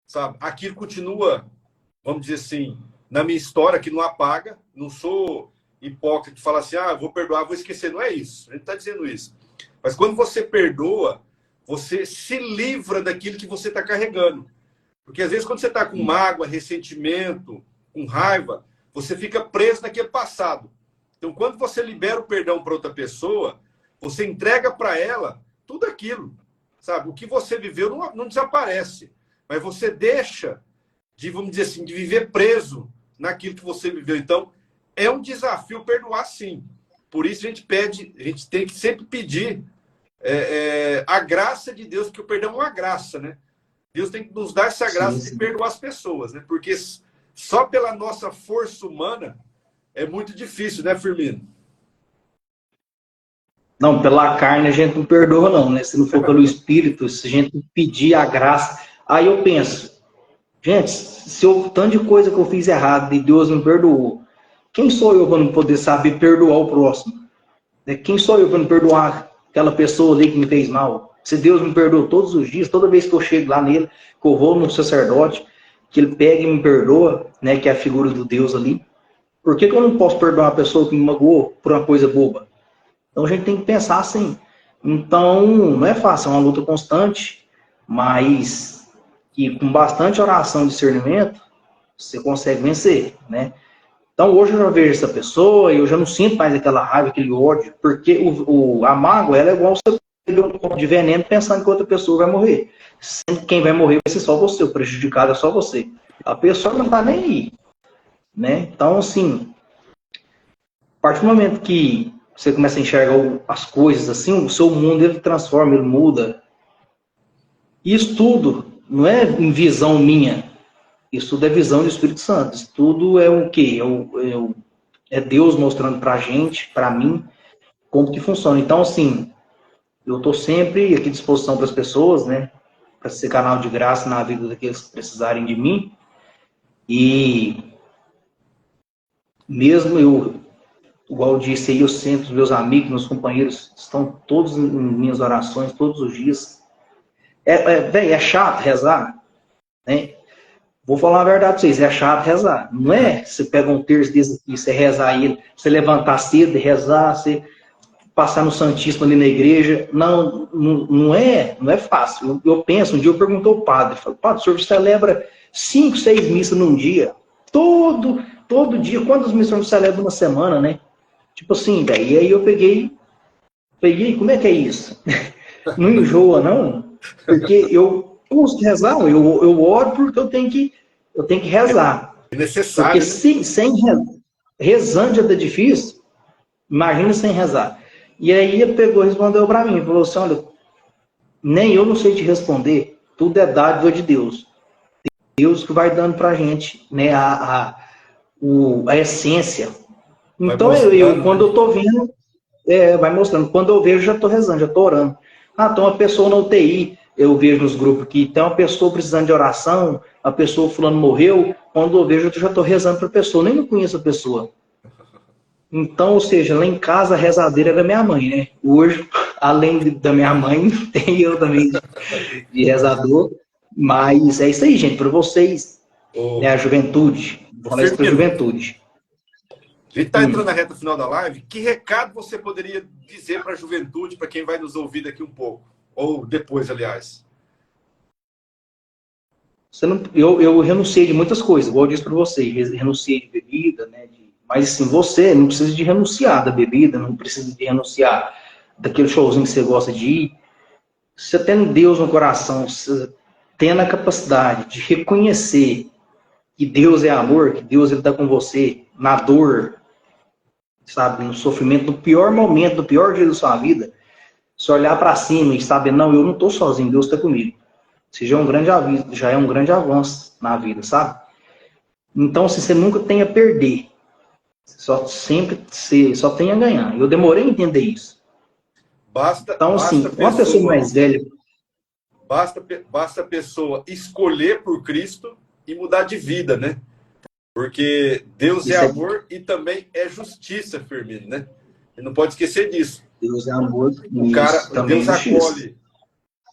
sabe? Aquilo continua, vamos dizer assim, na minha história, que não apaga. Não sou hipócrita de falar assim, vou perdoar, vou esquecer. Não é isso. A gente está dizendo isso. Mas quando você perdoa, você se livra daquilo que você está carregando. Porque às vezes quando você está com mágoa, ressentimento, com raiva, você fica preso naquele passado. Então quando você libera o perdão para outra pessoa, você entrega para ela tudo aquilo. Sabe? O que você viveu não desaparece. Mas você deixa de, vamos dizer assim, de viver preso naquilo que você viveu. Então, é um desafio perdoar, sim. Por isso a gente tem que sempre pedir a graça de Deus, porque o perdão é uma graça, né? Deus tem que nos dar essa graça de perdoar as pessoas, né? Porque só pela nossa força humana é muito difícil, né, Firmino? Não, pela carne a gente não perdoa, não, né? Se não for pelo Espírito, se a gente pedir a graça. Aí eu penso, gente, se eu tanto de coisa que eu fiz errado e Deus me perdoou, quem sou eu para não poder saber perdoar o próximo? Quem sou eu para não perdoar aquela pessoa ali que me fez mal? Se Deus me perdoa todos os dias, toda vez que eu chego lá nele, que eu vou no sacerdote, que ele pega e me perdoa, né, que é a figura do Deus ali, por que eu não posso perdoar uma pessoa que me magoou por uma coisa boba? Então a gente tem que pensar assim. Então, não é fácil, é uma luta constante, mas que com bastante oração e discernimento, você consegue vencer, né? Então hoje eu já vejo essa pessoa e eu já não sinto mais aquela raiva, aquele ódio, porque a mágoa, ela é igual você beber um copo de veneno pensando que outra pessoa vai morrer. Sendo que quem vai morrer vai ser só você, o prejudicado é só você. A pessoa não tá nem aí, né? Então, assim, a partir do momento que você começa a enxergar as coisas assim, o seu mundo ele transforma, ele muda. Isso tudo não é em visão minha. Isso tudo é visão do Espírito Santo. Isso tudo é o quê? É Deus mostrando pra gente, pra mim, como que funciona. Então, assim, eu tô sempre aqui à disposição para as pessoas, né? Para ser canal de graça na vida daqueles que precisarem de mim. E mesmo eu, igual eu disse aí, eu sempre, os meus amigos, meus companheiros, estão todos em minhas orações, todos os dias. É chato rezar, né? Vou falar a verdade pra vocês, é chato rezar. Não é você pega um terço desse aqui, você rezar ele, você levantar cedo e rezar, você passar no Santíssimo ali na igreja. Não é fácil. Eu penso, um dia eu pergunto ao padre, falo, padre, o senhor celebra 5, 6 missas num dia? Todo dia, quantas missas o senhor celebra numa semana, né? Tipo assim, velho. E aí eu peguei, como é que é isso? Não enjoa, não? Porque eu custo rezar, eu oro porque eu tenho que rezar. É necessário, porque né? sem rezando já tá difícil, imagina sem rezar. E aí ele pegou e respondeu para mim, falou assim, olha, nem eu não sei te responder, tudo é dádiva de Deus. Deus que vai dando pra gente, né, a essência. Então quando eu tô vendo, vai mostrando. Quando eu vejo, já tô rezando, já tô orando. Ah, tem uma pessoa na UTI, eu vejo nos grupos que tem uma pessoa precisando de oração, a pessoa fulano morreu, quando eu vejo, eu já tô rezando pra pessoa, nem não conheço a pessoa. Então, ou seja, lá em casa a rezadeira era minha mãe, né? Hoje, além da minha mãe, tem eu também de rezador. Mas é isso aí, gente, para vocês, né, a juventude. Vou falar isso para a juventude. A gente está entrando na reta final da live. Que recado você poderia dizer para a juventude, para quem vai nos ouvir daqui um pouco? Ou depois, aliás? Eu renunciei de muitas coisas, igual eu disse para vocês. Renunciei de bebida, né? Mas assim, você não precisa de renunciar da bebida, não precisa de renunciar daquele showzinho que você gosta de ir. Você tendo Deus no coração, você tendo a capacidade de reconhecer que Deus é amor, que Deus está com você na dor, sabe, no sofrimento, no pior momento, no pior dia da sua vida, se olhar para cima e saber, não, eu não estou sozinho, Deus está comigo. Isso já é um grande aviso, já é um grande avanço na vida, sabe? Então, se você nunca tem a perder, só tem a ganhar. Eu demorei a entender isso. Então, assim, uma pessoa mais velha... Basta a pessoa escolher por Cristo e mudar de vida, né? Porque Deus é amor e também é justiça, Firmino, né? E não pode esquecer disso. Deus é amor. Deus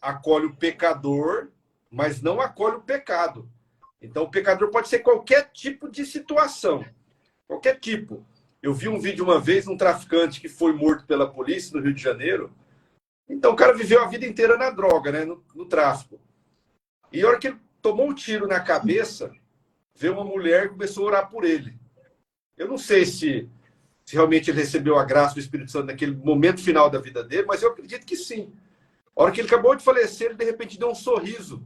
acolhe o pecador, mas não acolhe o pecado. Então, o pecador pode ser qualquer tipo de situação. Qualquer tipo. Eu vi um vídeo uma vez de um traficante que foi morto pela polícia no Rio de Janeiro. Então, o cara viveu a vida inteira na droga, né? No tráfico. E a hora que ele tomou um tiro na cabeça, veio uma mulher e começou a orar por ele. Eu não sei se realmente ele recebeu a graça do Espírito Santo naquele momento final da vida dele, mas eu acredito que sim. A hora que ele acabou de falecer, ele de repente deu um sorriso,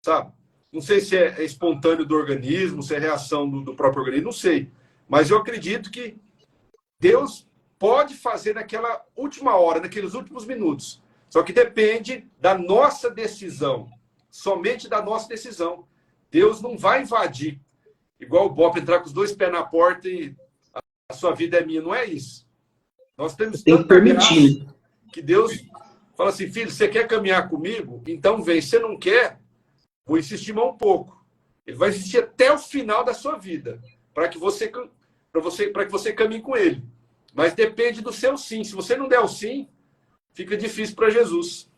sabe? Não sei se é espontâneo do organismo, se é reação do próprio organismo, não sei. Mas eu acredito que Deus pode fazer naquela última hora, naqueles últimos minutos. Só que depende da nossa decisão. Somente da nossa decisão. Deus não vai invadir. Igual o Bob entrar com os 2 pés na porta e a sua vida é minha. Não é isso. Nós temos que permitir que Deus fala assim, filho, você quer caminhar comigo? Então vem. Se não quer, vou insistir mais um pouco. Ele vai insistir até o final da sua vida para que você caminhe com ele. Mas depende do seu sim. Se você não der o sim, fica difícil para Jesus.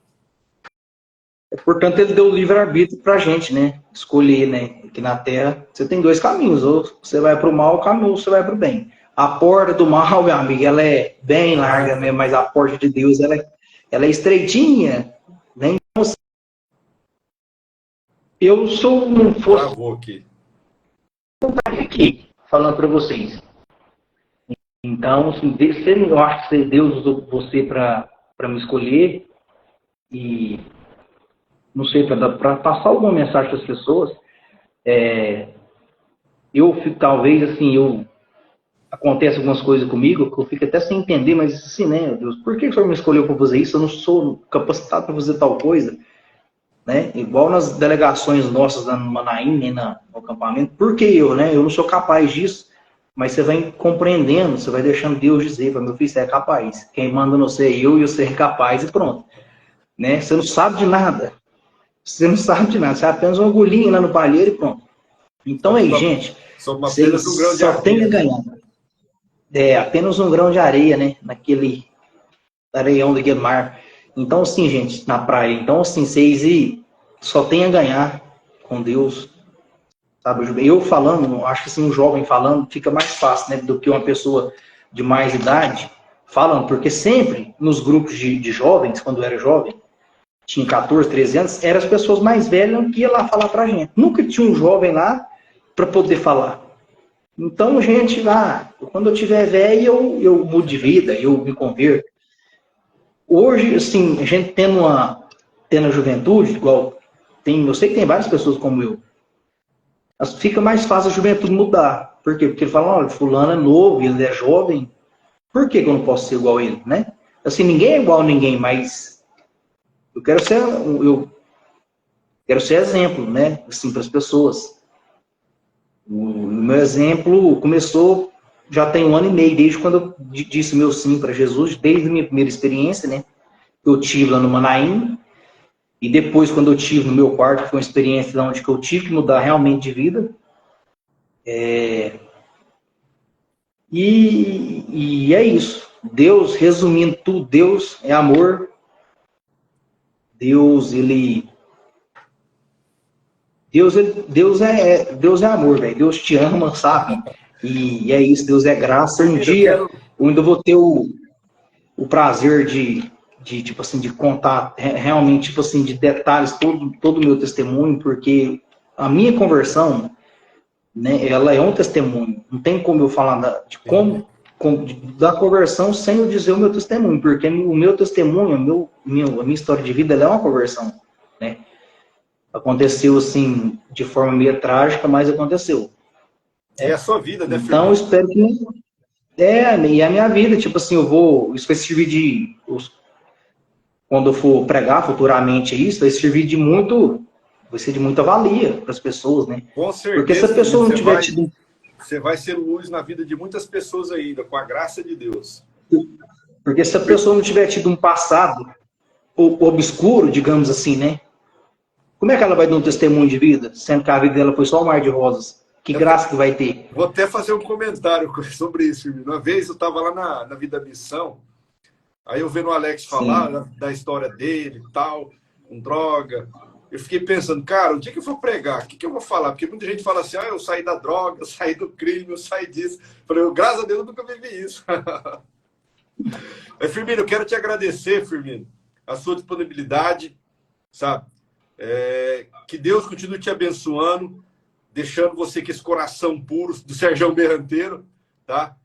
Portanto, ele deu o livre-arbítrio para a gente, né? Escolher, né? Aqui na Terra, você tem 2 caminhos. Ou você vai para o mal, ou você vai para o bem. A porta do mal, meu amigo, ela é bem larga mesmo, mas a porta de Deus, ela é estreitinha. Né? Então, eu sou um fosse... aqui, falando para vocês. Então, eu acho que Deus usou você para me escolher e, não sei, para passar alguma mensagem para as pessoas. Eu fico, talvez, assim, acontece algumas coisas comigo que eu fico até sem entender, mas assim, né, Deus, por que o Senhor me escolheu para fazer isso? Eu não sou capacitado para fazer tal coisa. Né? Igual nas delegações nossas lá no Manaim, né, no acampamento. Por que eu, né? Eu não sou capaz disso. Mas você vai compreendendo, você vai deixando Deus dizer, meu filho, você é capaz. Quem manda não ser eu e eu ser capaz e pronto. Né? Você não sabe de nada. Você não sabe de nada. Você é apenas uma agulhinha lá no palheiro e pronto. Então aí, gente, vocês só tem a ganhar. É apenas um grão de areia, né? Naquele areião daquele mar. Então, assim, gente, na praia. Então, assim, vocês só tem a ganhar com Deus. Sabe? Eu falando, acho que assim, um jovem falando fica mais fácil, né? Do que uma pessoa de mais idade. falando, porque sempre nos grupos de jovens, quando eu era jovem, tinha 14, 13 anos, eram as pessoas mais velhas que iam lá falar pra gente. Nunca tinha um jovem lá para poder falar. Então, gente, quando eu tiver velho, eu mudo de vida, eu me converto. Hoje, assim, a gente tendo a juventude, igual eu sei que tem várias pessoas como eu, fica mais fácil a juventude mudar. Por quê? Porque ele fala, olha, fulano é novo, ele é jovem, por que eu não posso ser igual a ele, né? Assim, ninguém é igual a ninguém, mas eu quero ser exemplo, né? Assim, para as pessoas. O meu exemplo começou, já tem 1 ano e meio, desde quando eu disse meu sim para Jesus, desde a minha primeira experiência, né? Eu tive lá no Manaim, e depois, quando eu tive no meu quarto, foi uma experiência onde eu tive que mudar realmente de vida. E é isso. Deus, resumindo tudo, Deus é amor. Deus é amor, velho. Deus te ama, sabe? E é isso, Deus é graça. Um dia eu ainda vou ter o prazer de tipo assim, de contar realmente, tipo assim, de detalhes todo o meu testemunho, porque a minha conversão, né, ela é um testemunho. Não tem como eu falar da conversão sem eu dizer o meu testemunho, porque o meu testemunho, a minha história de vida, ela é uma conversão, né? Aconteceu assim, de forma meio trágica, mas aconteceu. É a sua vida, né, Então, eu espero que... e a minha vida, tipo assim, isso vai servir quando eu for pregar futuramente isso, vai servir vai ser de muita valia para as pessoas, né? Com certeza. Porque se a pessoa não tiver tido... Você vai ser luz na vida de muitas pessoas ainda, com a graça de Deus. Porque se a pessoa não tiver tido um passado obscuro, digamos assim, né? Como é que ela vai dar um testemunho de vida, sendo que a vida dela foi só um mar de rosas? Que graça que vai ter? Vou até fazer um comentário sobre isso, Firmino. Uma vez eu estava lá na Vida Missão, aí eu vendo o Alex falar da história dele e tal, com droga. Eu fiquei pensando, cara, o dia que eu for pregar, o que eu vou falar? Porque muita gente fala assim, eu saí da droga, eu saí do crime, eu saí disso. Eu falei, graças a Deus eu nunca vivi isso. Firmino, eu quero te agradecer, Firmino, a sua disponibilidade, sabe? Que Deus continue te abençoando, deixando você com esse coração puro do Serjão Berranteiro, tá?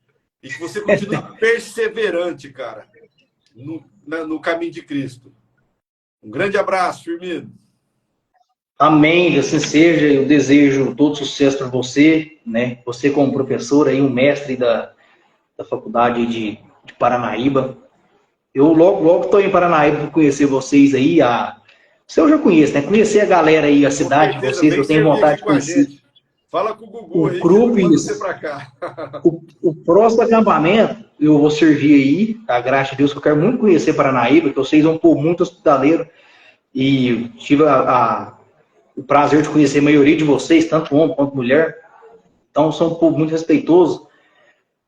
E que você continue perseverante, cara, no caminho de Cristo. Um grande abraço, Firmino. Amém, assim seja. Eu desejo todo sucesso para você, né? Você como professor aí, um mestre da faculdade de Paranaíba. Eu logo estou em Paranaíba para conhecer vocês aí. Você eu já conheço, né? Conhecer a galera aí, a cidade de vocês, eu tenho vontade de conhecer. Fala com o Gugu aí, grupo, que você para cá. O próximo acampamento eu vou servir aí, a graça de Deus, que eu quero muito conhecer Paranaíba, que vocês vão pôr muito hospitaleiro. E tive o prazer de conhecer a maioria de vocês, tanto homem quanto mulher. Então, são um povo muito respeitoso.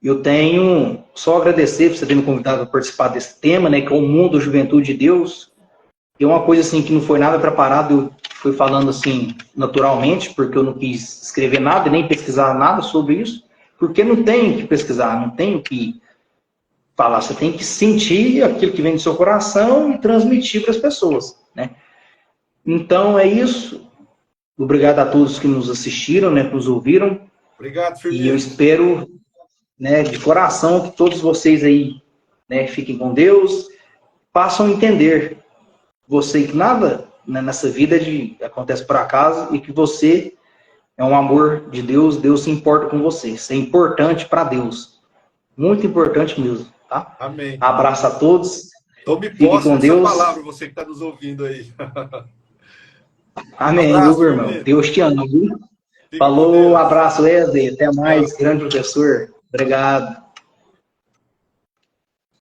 Eu tenho só agradecer por você ter me convidado a participar desse tema, né, que é o mundo da juventude de Deus. É uma coisa assim que não foi nada preparado, eu fui falando assim naturalmente, porque eu não quis escrever nada nem pesquisar nada sobre isso, porque não tem que pesquisar, não tem que falar, você tem que sentir aquilo que vem do seu coração e transmitir para as pessoas, né? Então é isso. Obrigado a todos que nos assistiram, né, que nos ouviram. Obrigado, Firmino. E eu espero, né, de coração que todos vocês aí, né, fiquem com Deus, passam a entender você que nada, né, nessa vida acontece por acaso e que você é um amor de Deus, Deus se importa com você. Isso é importante para Deus. Muito importante mesmo, tá? Amém. Abraço a todos. Tome posse dessa Deus. Palavra, você que está nos ouvindo aí. Amém, meu irmão. Deus te ama, viu? Falou, abraço, Wesley. Até mais, grande professor. Obrigado.